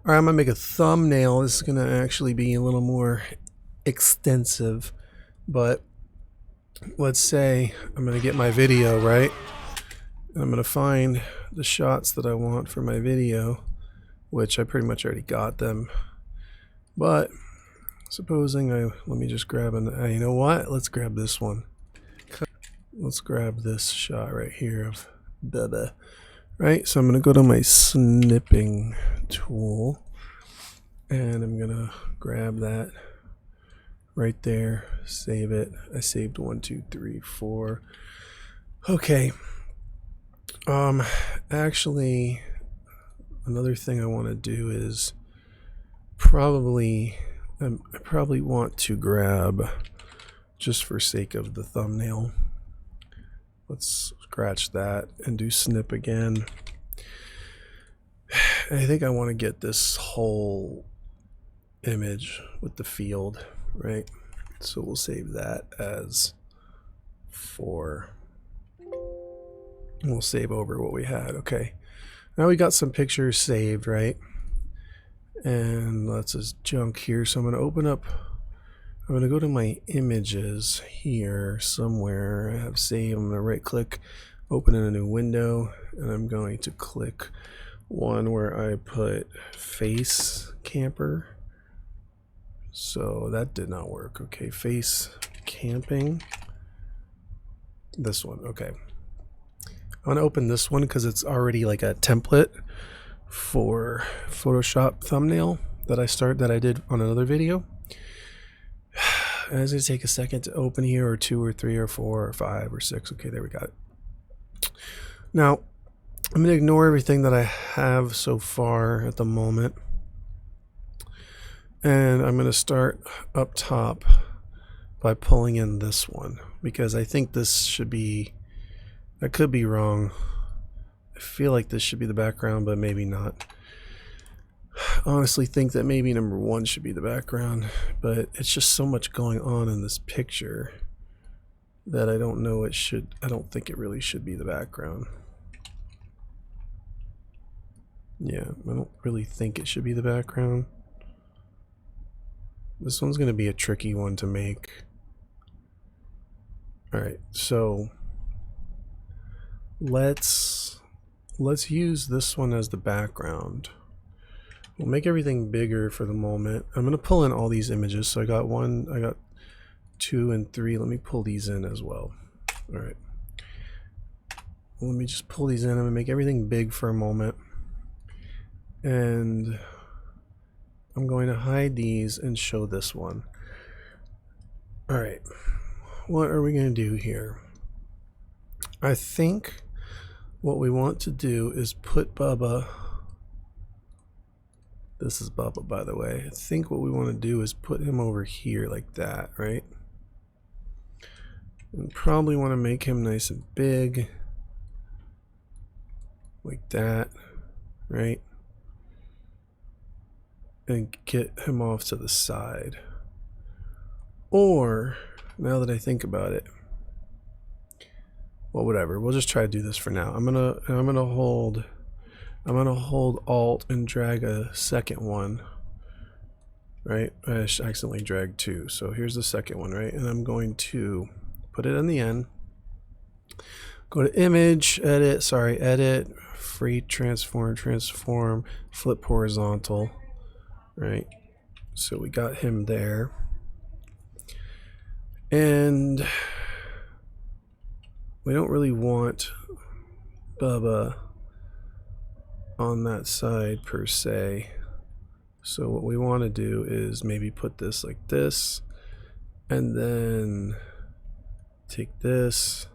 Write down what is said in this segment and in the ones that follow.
All right, I'm gonna make a thumbnail. This is gonna actually be a little more extensive, but let's say I'm gonna get my video, right? I'm gonna find the shots that I want for my video, which I pretty much already got them. But supposing let me just grab you know what? Let's grab this one. Let's grab this shot right here of Bubba. Right, so I'm gonna go to my snipping tool and I'm gonna grab that right there, save it. I saved 1, 2, 3, 4. Okay. Actually, another thing I want to do is I probably want to grab, just for sake of the thumbnail, let's scratch that and do snip again. I think I want to get this whole image with the field, right? So we'll save that as 4. We'll save over what we had. Okay, now we got some pictures saved, right? And lots of junk here. So I'm going to open up, I'm going to go to my images here somewhere. I have saved. I'm going to right click, open in a new window, and I'm going to click one where I put face camper. So that did not work. Okay, face camping. This one. Okay. I'm going to open this one because it's already like a template for Photoshop thumbnail that I did on another video. And it's going to take a second to open here, or 2 or 3 or 4 or 5 or 6. Okay, there we got it. Now, I'm going to ignore everything that I have so far at the moment. And I'm going to start up top by pulling in this one, because I think this should be, I could be wrong. I feel like this should be the background, but maybe not. I honestly think that maybe number 1 should be the background, but it's just so much going on in this picture that I don't know it should, I don't think it really should be the background. Yeah, I don't really think it should be the background. This one's going to be a tricky one to make. All right, so let's use this one as the background. We'll make everything bigger for the moment. I'm going to pull in all these images. So I got 1, I got 2 and 3. Let me pull these in as well. All right. Let me just pull these in. I'm going to make everything big for a moment. And I'm going to hide these and show this one. All right. What are we going to do here? I think what we want to do is put Bubba. This is Bubba, by the way. I think what we want to do is put him over here like that, right? And probably want to make him nice and big. Like that, right? And get him off to the side. Or, now that I think about it, well, whatever. We'll just try to do this for now. I'm gonna hold Alt and drag a second one. Right? I accidentally dragged 2. So here's the second one, right? And I'm going to put it on the end. Go to image, edit, free transform, flip horizontal. Right? So we got him there. And we don't really want Bubba on that side per se. So what we want to do is maybe put this like this, and then take this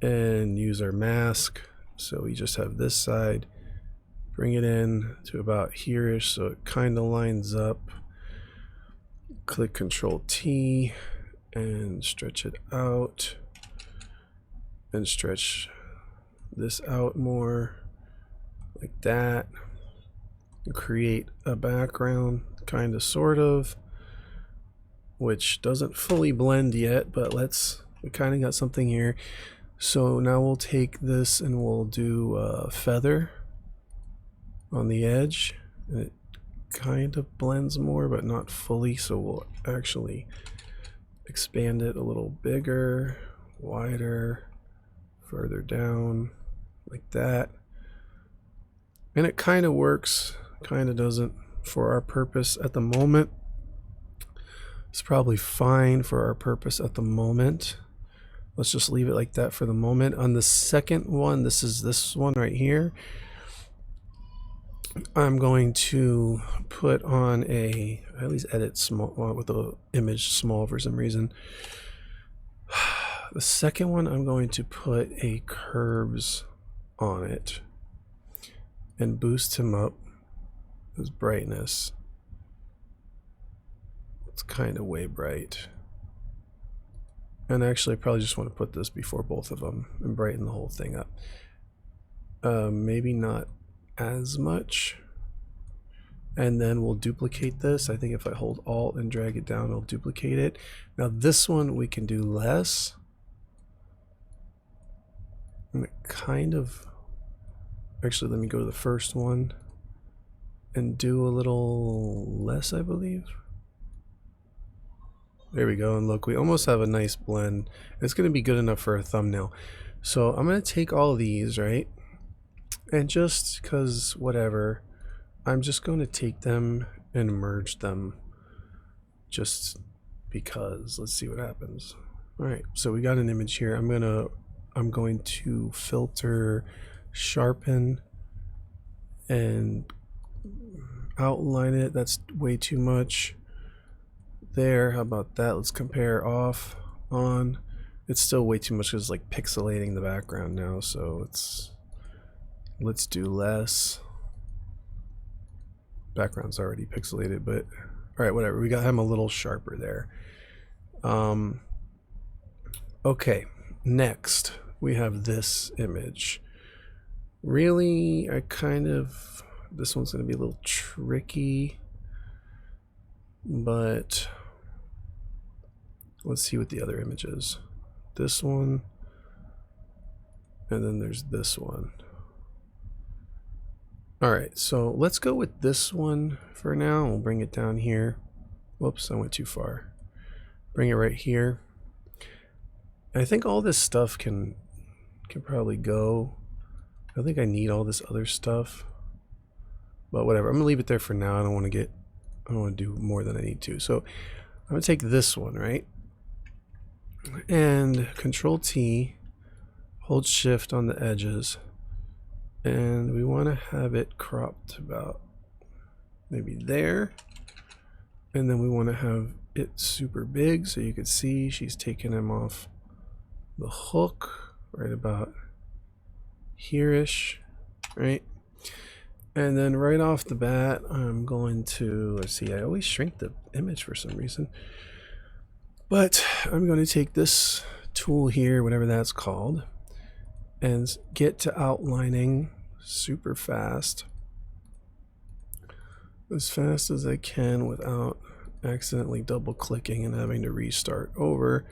and use our mask. So we just have this side, bring it in to about here-ish so it kind of lines up. Click Control T and stretch it out, and stretch this out more like that. Create a background, kind of, sort of, which doesn't fully blend yet, but we kind of got something here. So now we'll take this and we'll do a feather on the edge, and it kind of blends more, but not fully, so we'll actually expand it a little bigger, wider, further down, like that. And it kind of works, kind of doesn't for our purpose at the moment. It's probably fine for our purpose at the moment. Let's just leave it like that for the moment. On the second one, this is this one right here, I'm going to put on I always edit small with the image small for some reason. The second one, I'm going to put a curves on it and boost him up, his brightness. It's kind of way bright. And actually, I probably just want to put this before both of them and brighten the whole thing up. Maybe not as much. And then we'll duplicate this. I think if I hold Alt and drag it down, I'll duplicate it. Now this one we can do less. And it kind of, actually let me go to the first one and do a little less, I believe. There we go, and look, we almost have a nice blend. It's going to be good enough for a thumbnail. So I'm going to take all of these, right? And just because whatever, I'm just going to take them and merge them just because. Let's see what happens. All right, so we got an image here. I'm going to filter, sharpen, and outline it. That's way too much. There, how about that? Let's compare off, on. It's still way too much because it's like pixelating the background now, so let's do less. Background's already pixelated, but all right, whatever. We got him a little sharper there. Okay, next we have this image. Really, this one's going to be a little tricky, but let's see what the other image is. This one, and then there's this one. All right, so let's go with this one for now. We'll bring it down here. Whoops, I went too far. Bring it right here. I think all this stuff can probably go. I don't think I need all this other stuff, but whatever. I'm gonna leave it there for now. I don't want to do more than I need to. So I'm gonna take this one, right? And Control T, hold Shift on the edges, and we want to have it cropped about maybe there, and then we want to have it super big so you can see she's taking him off the hook right about here-ish, right? And then right off the bat, I'm going to, let's see, I always shrink the image for some reason. But I'm going to take this tool here, whatever that's called, and get to outlining super fast. As fast as I can without accidentally double clicking and having to restart over.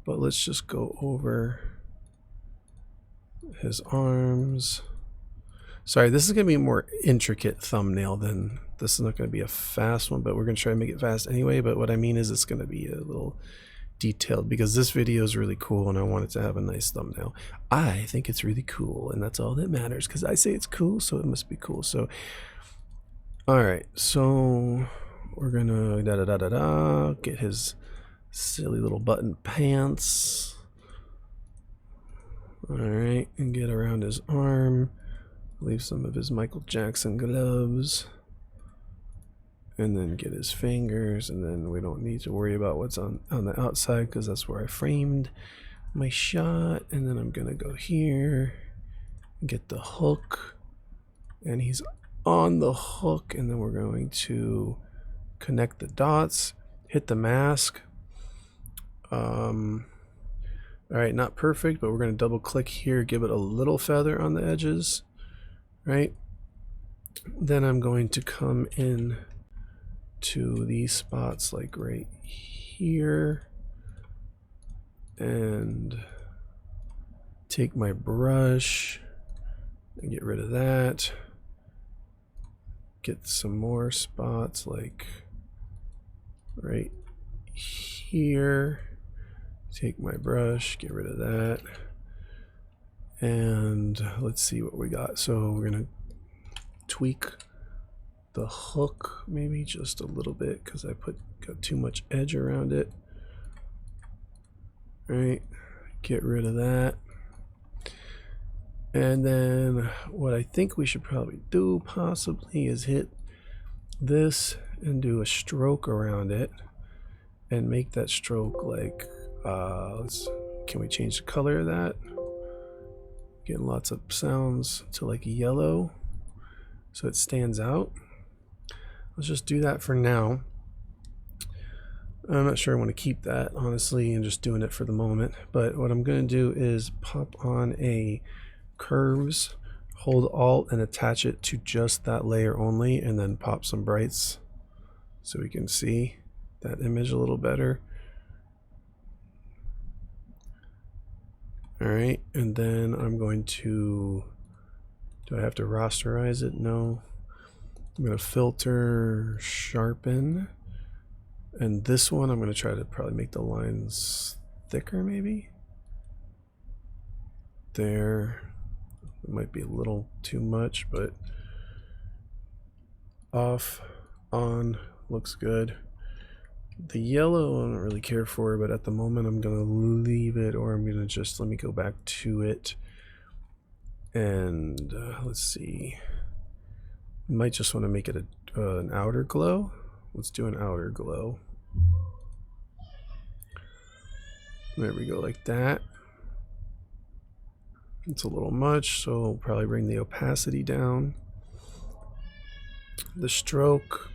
But let's just go over his arms. Sorry, this is going to be a more intricate thumbnail than, this is not going to be a fast one, but we're going to try to make it fast anyway. But what I mean is it's going to be a little detailed because this video is really cool and I want it to have a nice thumbnail. I think it's really cool, and that's all that matters because I say it's cool, so it must be cool. So, all right, so we're going to get his silly little button pants. All right, and get around his arm. Leave some of his Michael Jackson gloves, and then get his fingers, and then we don't need to worry about what's on the outside because that's where I framed my shot. And then I'm gonna go here and get the hook, and he's on the hook, and then we're going to connect the dots, hit the mask. All right, not perfect, but we're going to double click here, give it a little feather on the edges, right? Then I'm going to come in to these spots like right here and take my brush and get rid of that. get some more spots like right here. Take my brush, get rid of that. And let's see what we got. So we're gonna tweak the hook maybe just a little bit because I got too much edge around it. Right, get rid of that. And then what I think we should probably do possibly is hit this and do a stroke around it and make that stroke like can we change the color of that? Getting lots of sounds to like yellow so it stands out. Let's just do that for now. I'm not sure I want to keep that honestly and just doing it for the moment, but what I'm going to do is pop on a curves, hold Alt and attach it to just that layer only, and then pop some brights so we can see that image a little better. All right, and then I'm going to, do I have to rasterize it? No. I'm going to filter, sharpen, and this one I'm going to try to probably make the lines thicker maybe. There. It might be a little too much, but off, on, looks good. The yellow I don't really care for, but at the moment I'm going to leave it, or I'm going to just, let me go back to it. And let's see. Might just want to make it an outer glow. Let's do an outer glow. There we go, like that. It's a little much, so we'll probably bring the opacity down. The stroke,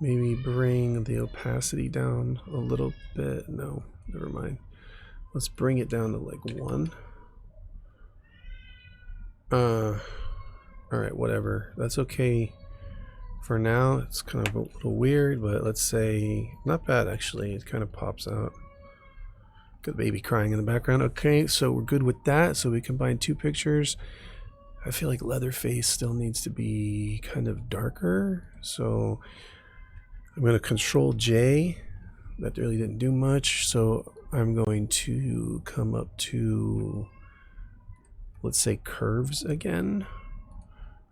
maybe bring the opacity down a little bit. No, never mind. Let's bring it down to like 1. Alright, whatever. That's okay for now. It's kind of a little weird, but let's say, not bad actually. It kind of pops out. Got the baby crying in the background. Okay, so we're good with that. So we combine 2 pictures. I feel like Leatherface still needs to be kind of darker. So I'm going to Control J. That really didn't do much. So I'm going to come up to, let's say, curves again.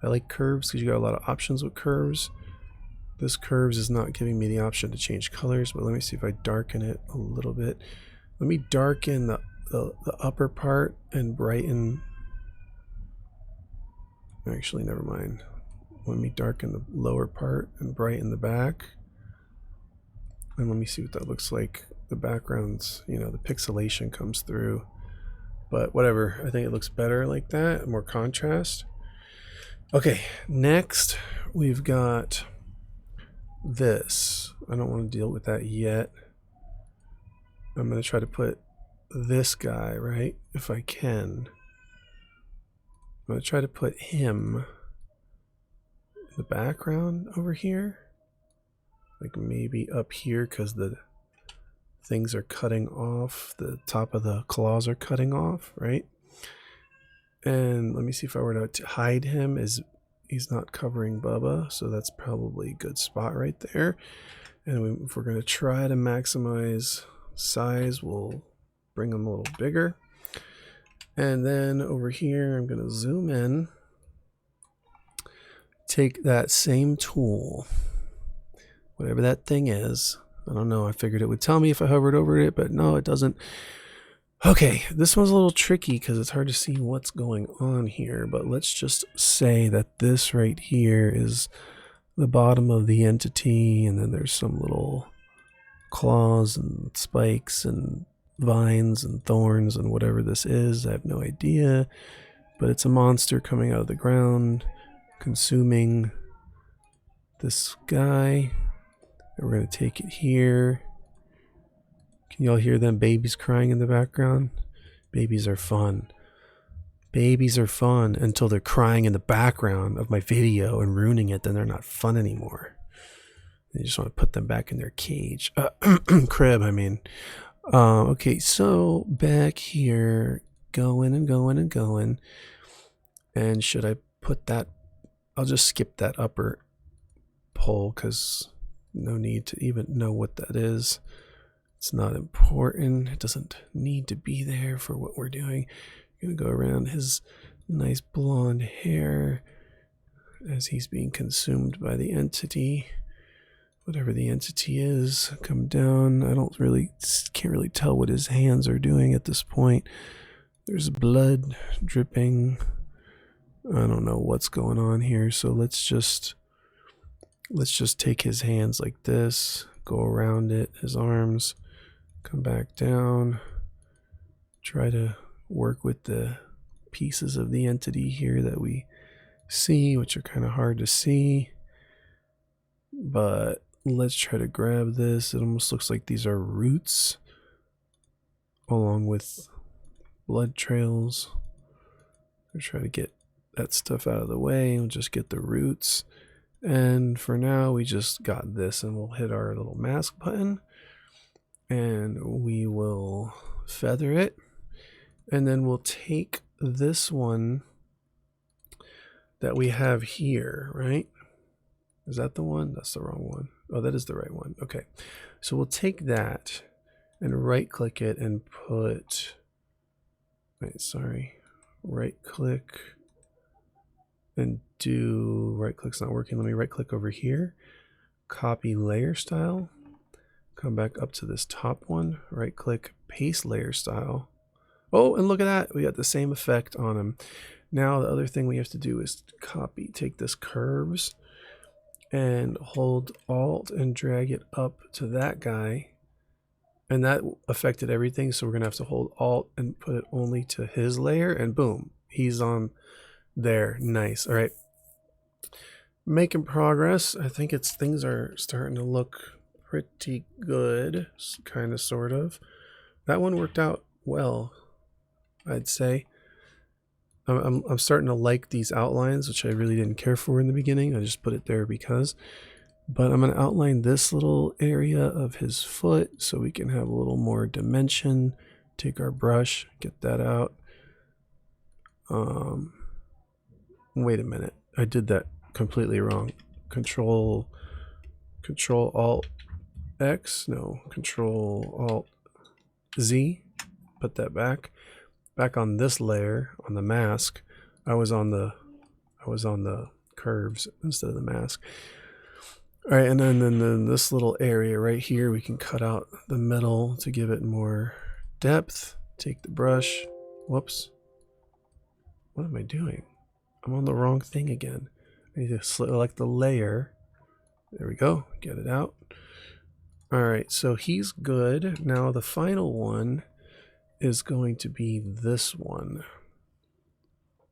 I like curves because you got a lot of options with curves. This curves is not giving me the option to change colors, but let me see if I darken it a little bit. Let me darken the upper part and brighten. Actually, never mind. Let me darken the lower part and brighten the back. And let me see what that looks like. The backgrounds, you know, the pixelation comes through. But whatever, I think it looks better like that, more contrast. Okay, next we've got this. I don't want to deal with that yet. I'm going to try to put this guy, right, if I can. I'm going to try to put him in the background over here. Like maybe up here because the things are cutting off. The top of the claws are cutting off, right? And let me see if I were to hide him. He's not covering Bubba, so that's probably a good spot right there. And if we're going to try to maximize size, we'll bring them a little bigger. And then over here I'm going to zoom in, take that same tool, whatever that thing is. I don't know, I figured it would tell me if I hovered over it, but no, it doesn't. Okay, this one's a little tricky because it's hard to see what's going on here, but let's just say that this right here is the bottom of the entity, and then there's some little claws and spikes and vines and thorns and whatever this is. I have no idea, but it's a monster coming out of the ground, consuming this guy. And we're going to take it here. Can y'all hear them babies crying in the background? Babies are fun. Babies are fun until they're crying in the background of my video and ruining it. Then they're not fun anymore. You just want to put them back in their cage. Crib, I mean. Okay, so back here, going and going and going. And should I put that? I'll just skip that upper pull because no need to even know what that is. It's not important. It doesn't need to be there for what we're doing. I'm going to go around his nice blonde hair as he's being consumed by the entity. Whatever the entity is, come down. Can't really tell what his hands are doing at this point. There's blood dripping. I don't know what's going on here, so let's just take his hands like this, go around it, his arms, come back down, try to work with the pieces of the entity here that we see, which are kind of hard to see, but let's try to grab this. It almost looks like these are roots along with blood trails. We'll try to get that stuff out of the way. We'll just get the roots. And for now, we just got this, and we'll hit our little mask button and we will feather it. And then we'll take this one that we have here, right? Is that the one? That's the wrong one. Oh, that is the right one. Okay. So we'll take that and right click it and put, right click and do, right click's not working. Let me right click over here, copy layer style, come back up to this top one, right click, paste layer style. Oh, and look at that. We got the same effect on him. Now the other thing we have to do is take this curves and hold Alt and drag it up to that guy. And that affected everything. So we're going to have to hold Alt and put it only to his layer, and boom, he's on there. Nice. All right. Making progress. I think things are starting to look pretty good. Kind of, sort of. That one worked out well, I'd say. I'm starting to like these outlines, which I really didn't care for in the beginning. I just put it there because. But I'm going to outline this little area of his foot so we can have a little more dimension. Take our brush, get that out. Wait a minute. I did that completely wrong. Control Alt X. No, Control Alt Z. Put that back. Back on this layer, on the mask. I was on the curves instead of the mask. All right, and then this little area right here, we can cut out the middle to give it more depth. Take the brush. Whoops. What am I doing? I'm on the wrong thing again. I need to select the layer. There we go. Get it out. All right, so he's good. Now the final one is going to be this one.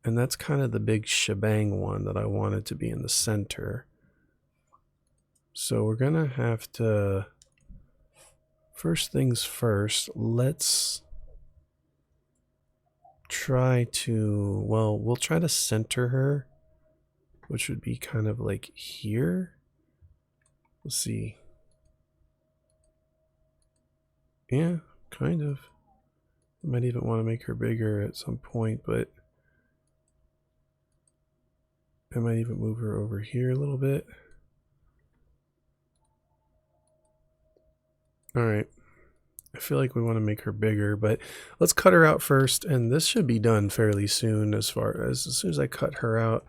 And that's kind of the big shebang one that I wanted to be in the center. So we're going to have to, first things first, let's try to, well, we'll try to center her, which would be kind of like here. Let's see. Yeah, kind of. I might even want to make her bigger at some point, but I might even move her over here a little bit. All right. I feel like we want to make her bigger, but let's cut her out first, and this should be done fairly soon. As soon as I cut her out,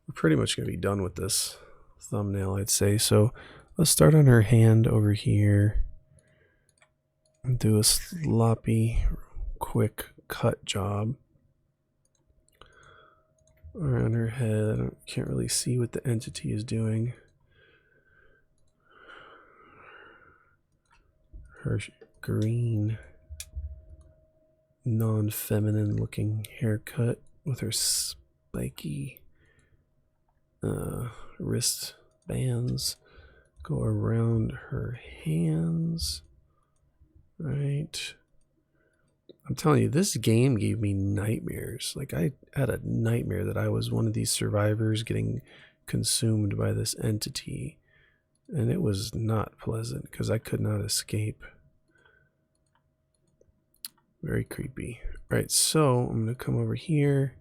we're pretty much going to be done with this thumbnail, I'd say. So let's start on her hand over here and do a sloppy, quick cut job around her head. I can't really see what the entity is doing. Her green, non-feminine looking haircut with her spiky wrist bands go around her hands. Right. I'm telling you, this game gave me nightmares. Like, I had a nightmare that I was one of these survivors getting consumed by this entity. And it was not pleasant because I could not escape. Very creepy. All right, so I'm going to come over here.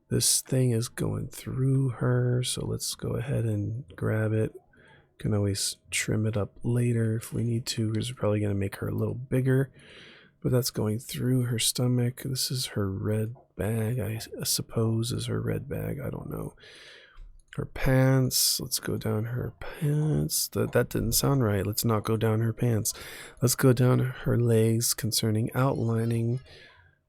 This thing is going through her, so let's go ahead and grab it. Can always trim it up later if we need to, because we're probably going to make her a little bigger. But that's going through her stomach. This is her red bag, I suppose is her red bag. I don't know. Her pants. Let's go down her pants. That didn't sound right. Let's not go down her pants. Let's go down her legs concerning outlining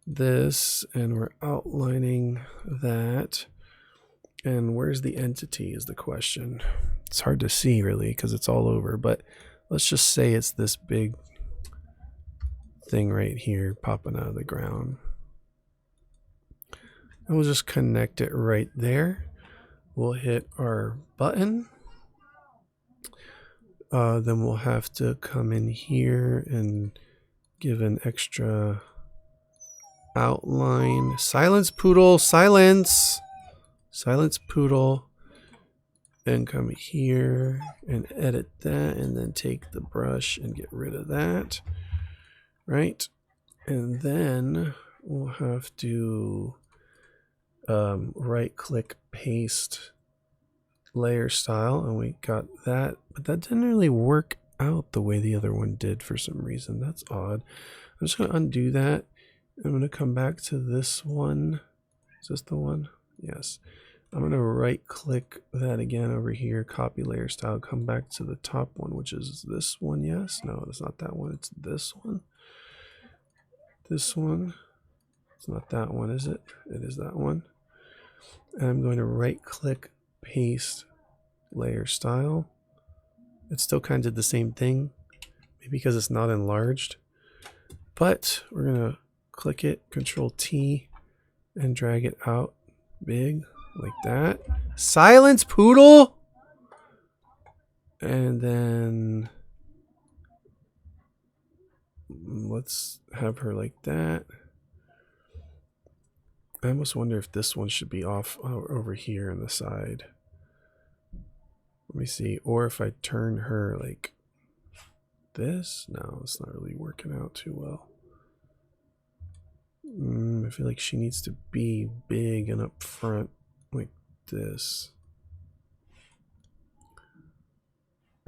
this. And we're outlining that. And where's the entity is the question. It's hard to see really because it's all over. But let's just say it's this big thing right here popping out of the ground. And we'll just connect it right there. We'll hit our button. Then we'll have to come in here and give an extra outline. Silence, Poodle, silence. Silence, Poodle. And come here and edit that and then take the brush and get rid of that. Right? And then we'll have to right click paste layer style, and we got that, but that didn't really work out the way the other one did for some reason. That's odd. I'm just going to undo that. I'm going to come back to this one. Is this the one? Yes. I'm going to right click that again over here, copy layer style, come back to the top one, which is this one. Yes. No, it's not that one. It's this one. This one. It's not that one, is it? It is that one. And I'm going to right click paste layer style. It still kind of did the same thing, maybe because it's not enlarged, but we're going to click it, Control T, and drag it out big like that. Silence, Poodle! And then let's have her like that. I almost wonder if this one should be off over here on the side. Let me see. Or if I turn her like this. No, it's not really working out too well. I feel like she needs to be big and up front like this.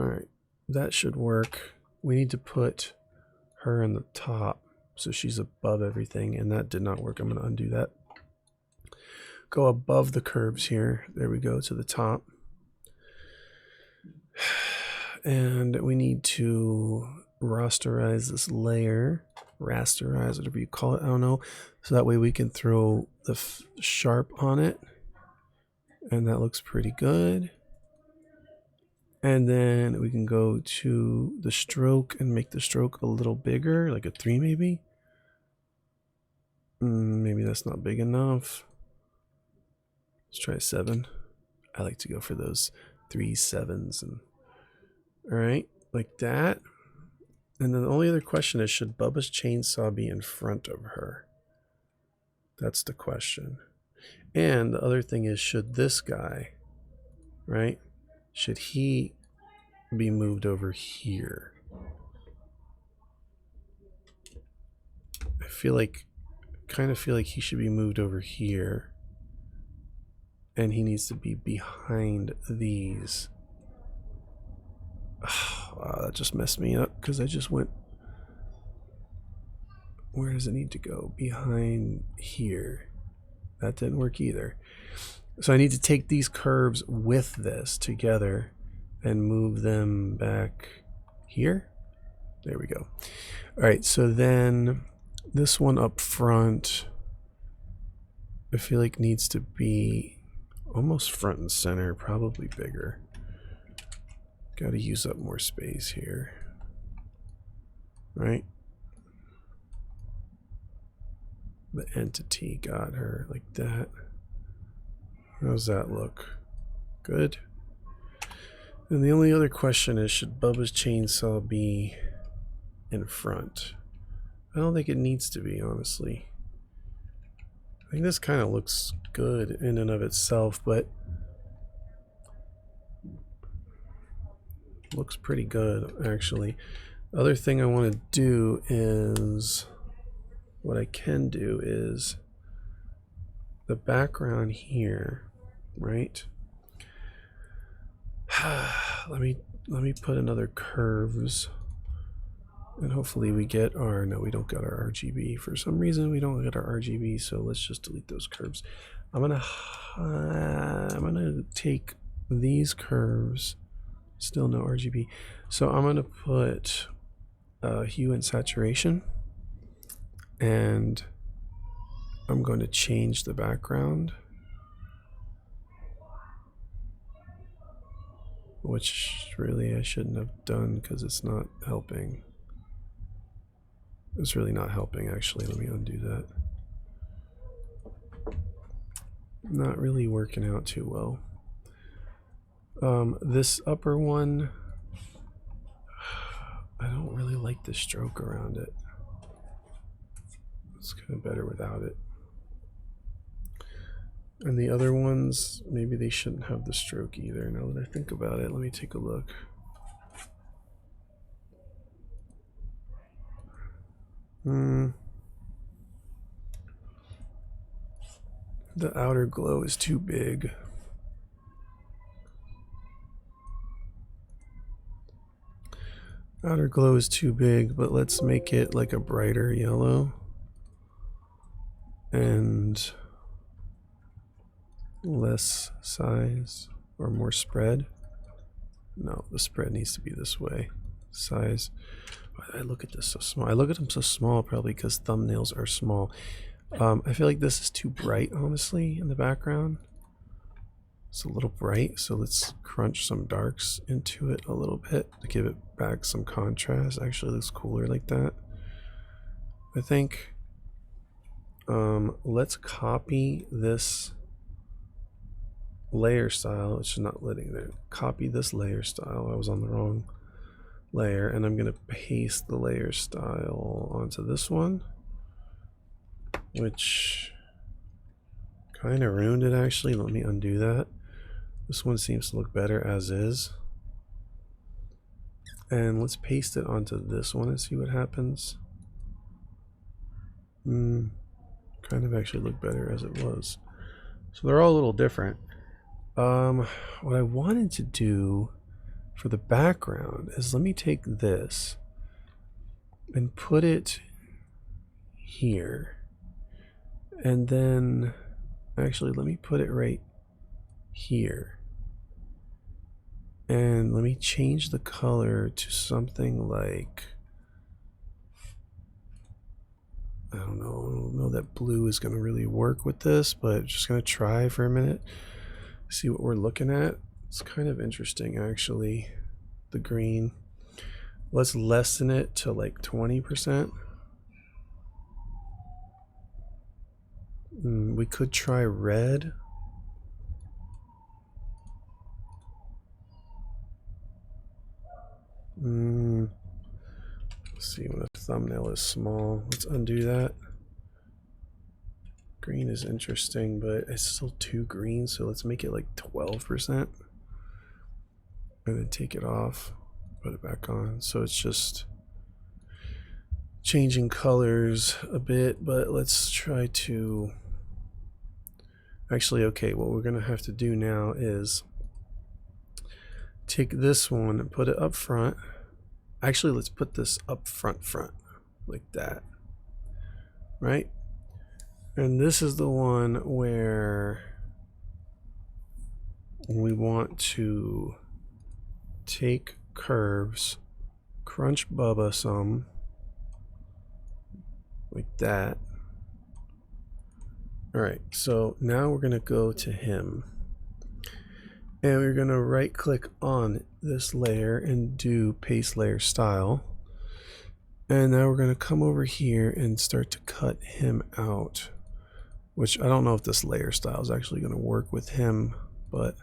Alright, that should work. We need to put her in the top so she's above everything, and that did not work. I'm going to undo that. Go above the curves here. There we go, to the top. And we need to rasterize this layer. Rasterize, whatever you call it, I don't know. So that way we can throw the sharp on it. And that looks pretty good. And then we can go to the stroke and make the stroke a little bigger, like a 3 maybe. Maybe that's not big enough. Let's try a 7. I like to go for those 3 7s. And all right, like that. And then the only other question is, should Bubba's chainsaw be in front of her? That's the question. And the other thing is, should this guy, right? Should he be moved over here? Kind of feel like he should be moved over here. And he needs to be behind these. Oh, wow, that just messed me up because I just went. Where does it need to go? Behind here. That didn't work either. So I need to take these curves with this together and move them back here. There we go. All right, so then this one up front, I feel like needs to be almost front and center, probably bigger. Got to use up more space here, right? The entity got her like that. How's that look? Good. And the only other question is, should Bubba's chainsaw be in front? I don't think it needs to be, honestly. I think this kind of looks good in and of itself, but looks pretty good, actually. The other thing I want to do is, what I can do is the background here, right? Let me let me put another curves. And hopefully we get our, no, we don't get our RGB. For some reason, we don't get our RGB, so let's just delete those curves. I'm gonna take these curves, still no RGB. So I'm gonna put hue and saturation, and I'm going to change the background, which really I shouldn't have done because it's not helping. It's really not helping, actually. Let me undo that. Not really working out too well. This upper one, I don't really like the stroke around it. It's kind of better without it. And the other ones, maybe they shouldn't have the stroke either. Now that I think about it, let me take a look. The outer glow is too big. Outer glow is too big, but let's make it like a brighter yellow. And less size or more spread. No, the spread needs to be this way. Size. Why did I look at this so small? I look at them so small probably because thumbnails are small. I feel like this is too bright, honestly, in the background. It's a little bright, so let's crunch some darks into it a little bit to give it back some contrast. Actually, it looks cooler like that, I think. Let's copy this layer style. It's just not letting there. Copy this layer style. I was on the wrong layer, and I'm going to paste the layer style onto this one, which kind of ruined it, actually. Let me undo that. This one seems to look better as is. And let's paste it onto this one and see what happens. Kind of actually look better as it was. So they're all a little different. What I wanted to do for the background is, let me take this and put it here. And then, actually, let me put it right here. And let me change the color to something like, I don't know that blue is going to really work with this, but just going to try for a minute, see what we're looking at. It's kind of interesting, actually, the green. Let's lessen it to like 20%. We could try red. Let's see, when a thumbnail is small, let's undo that. Green is interesting, but it's still too green, so let's make it like 12%. And then take it off, put it back on. So it's just changing colors a bit, but let's try to... Actually, okay, what we're gonna have to do now is take this one and put it up front. Actually, let's put this up front, like that, right? And this is the one where we want to take curves, crunch Bubba some, like that. All right, so now we're gonna go to him. And we're going to right click on this layer and do paste layer style. And now we're going to come over here and start to cut him out, which I don't know if this layer style is actually going to work with him, but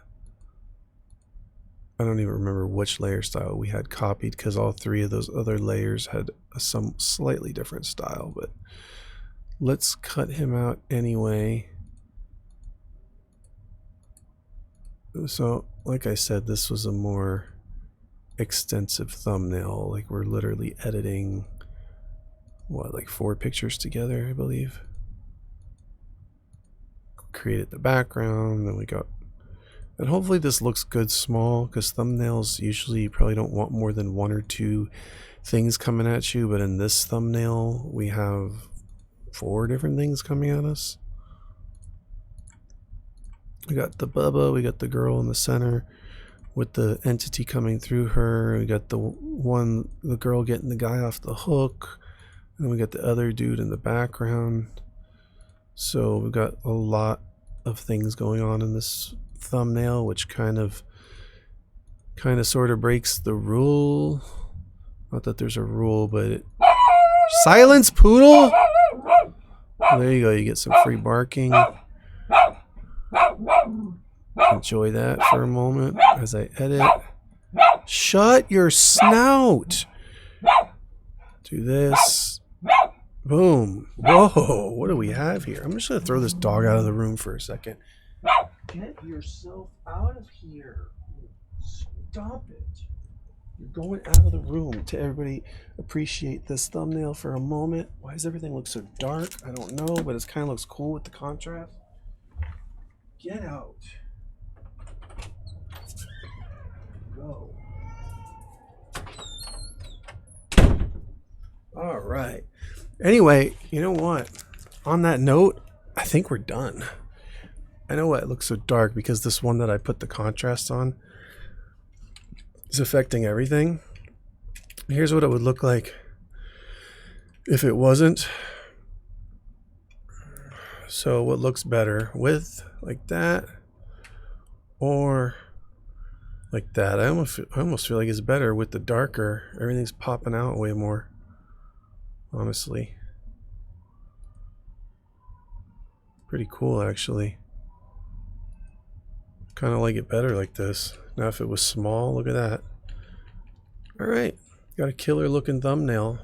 I don't even remember which layer style we had copied because all three of those other layers had some slightly different style. But let's cut him out anyway. So, like I said, this was a more extensive thumbnail. Like, we're literally editing, what, like 4 pictures together, I believe. Created the background, then we got And hopefully this looks good small, because thumbnails usually you probably don't want more than 1 or 2 things coming at you, but in this thumbnail we have 4 different things coming at us. We got the Bubba, we got the girl in the center with the entity coming through her, we got the girl getting the guy off the hook, and then we got the other dude in the background. So we've got a lot of things going on in this thumbnail, which kind of sort of breaks the rule. Not that there's a rule, but silence, poodle. There you go, you get some free barking. Enjoy that for a moment as I edit. Shut your snout. Do this. Boom. Whoa, what do we have here? I'm just gonna throw this dog out of the room for a second. Get yourself out of here. Stop it. You're going out of the room. To everybody appreciate this thumbnail for a moment. Why does everything look so dark? I don't know, but it kind of looks cool with the contrast. Get out. Go. All right. Anyway, you know what? On that note, I think we're done. I know why it looks so dark, because this one that I put the contrast on is affecting everything. Here's what it would look like if it wasn't. So what looks better, with like that or like that? I almost feel like it's better with the darker. Everything's popping out way more, honestly. Pretty cool, actually. Kind of like it better like this. Now if it was small, look at that. Alright, got a killer looking thumbnail.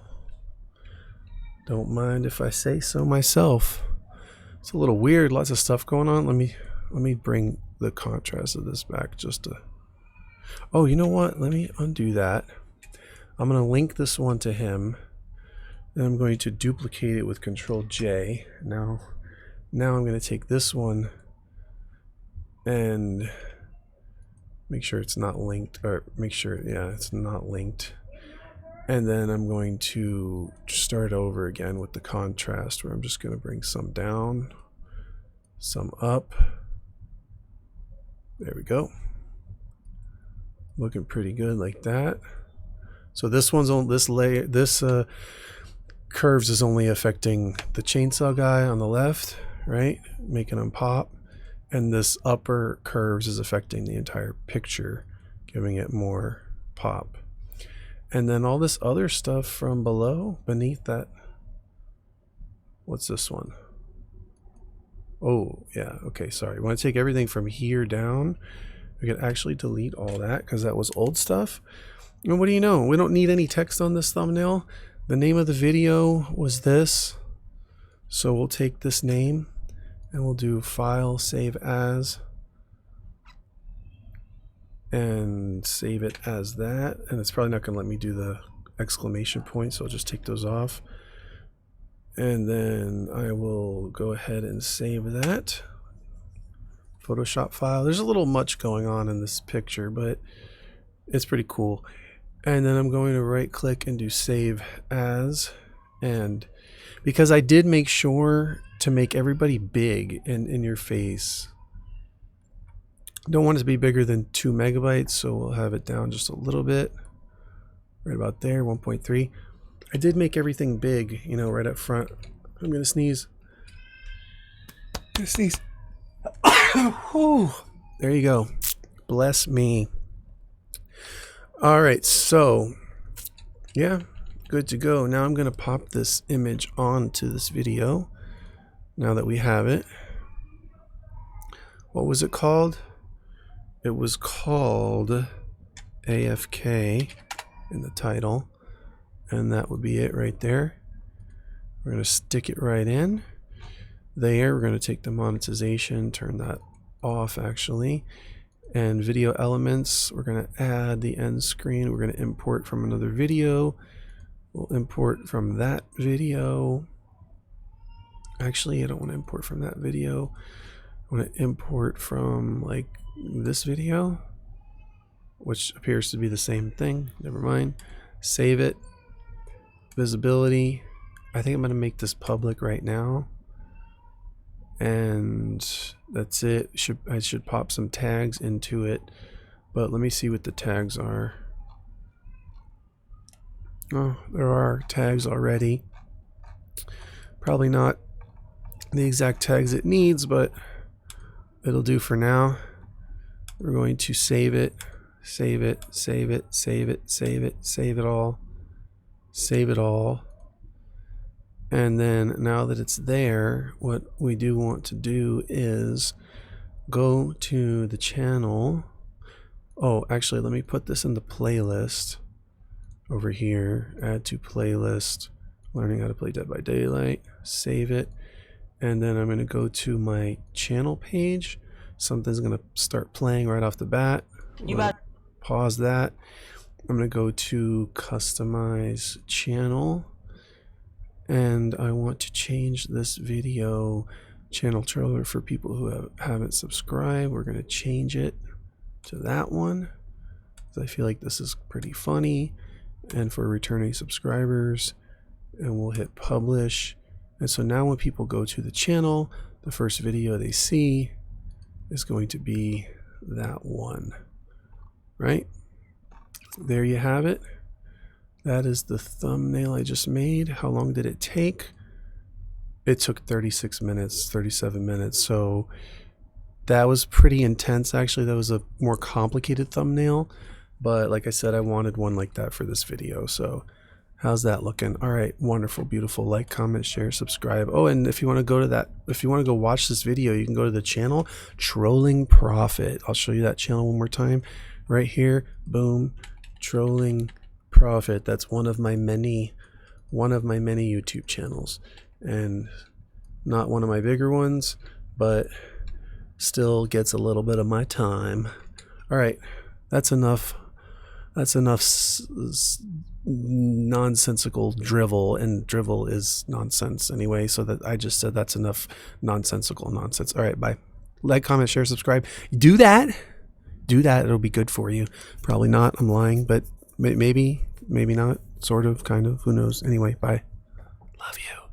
Don't mind if I say so myself. It's a little weird, lots of stuff going on. Let me bring the contrast of this back just to... Oh, you know what? Let me undo that. I'm going to link this one to him. Then I'm going to duplicate it with Control J. Now I'm going to take this one and make sure it's not linked, or make sure, yeah, it's not linked. And then I'm going to start over again with the contrast, where I'm just going to bring some down, some up. There we go. Looking pretty good like that. So this one's on this layer, this curves is only affecting the chainsaw guy on the left, right? Making him pop. And this upper curves is affecting the entire picture, giving it more pop. And then all this other stuff from below, beneath that. What's this one? Oh, yeah, okay, sorry. We want to take everything from here down. We could actually delete all that because that was old stuff. And what do you know? We don't need any text on this thumbnail. The name of the video was this. So we'll take this name and we'll do File, Save As. And save it as that. And it's probably not going to let me do the exclamation point, so I'll just take those off. And then I will go ahead and save that Photoshop file. There's a little much going on in this picture, but it's pretty cool. And then I'm going to right click and do Save As. And because I did make sure to make everybody big in your face, don't want it to be bigger than 2 megabytes, so we'll have it down just a little bit, right about there, 1.3. I did make everything big, you know, right up front. I'm gonna sneeze. There you go. Bless me. All right, so yeah, good to go. Now I'm gonna pop this image onto this video. Now that we have it, what was it called? It was called AFK in the title, and that would be it right there. We're going to stick it right in there. We're going to take the monetization, turn that off actually, and video elements. We're going to add the end screen. We're going to import from another video. We'll import from that video. Actually, I don't want to import from that video. I want to import from like this video, which appears to be the same thing. Never mind. Save it. Visibility. I think I'm going to make this public right now. And that's it. I should pop some tags into it. But let me see what the tags are. Oh, there are tags already. Probably not the exact tags it needs, but it'll do for now. We're going to save it, save it, save it, save it, save it, save it all, save it all. And then now that it's there, what we do want to do is go to the channel. Oh, actually, let me put this in the playlist over here. Add to playlist, learning how to play Dead by Daylight. Save it. And then I'm going to go to my channel page. Something's going to start playing right off the bat. Pause that. I'm going to go to customize channel. And I want to change this video channel trailer for people who haven't subscribed. We're going to change it to that one. I feel like this is pretty funny. And for returning subscribers. And we'll hit publish. And so now when people go to the channel, the first video they see is going to be that one. Right? There you have it. That is the thumbnail I just made. How long did it take? It took 36 minutes, 37 minutes. So that was pretty intense. Actually, that was a more complicated thumbnail. But like I said, I wanted one like that for this video. So how's that looking? All right, wonderful, beautiful. Like, comment, share, subscribe. Oh, and if you want to go to that, if you want to go watch this video, you can go to the channel Trolling Profit. I'll show you that channel one more time. Right here, boom, Trolling Profit. That's one of my many YouTube channels, and not one of my bigger ones, but still gets a little bit of my time. All right, that's enough. That's enough nonsensical drivel, and drivel is nonsense anyway, so that I just said that's enough nonsensical nonsense. All right, bye. Like, comment, share, subscribe. Do that. It'll be good for you. Probably not. I'm lying, but maybe not. Sort of, kind of. Who knows? Anyway, bye. Love you.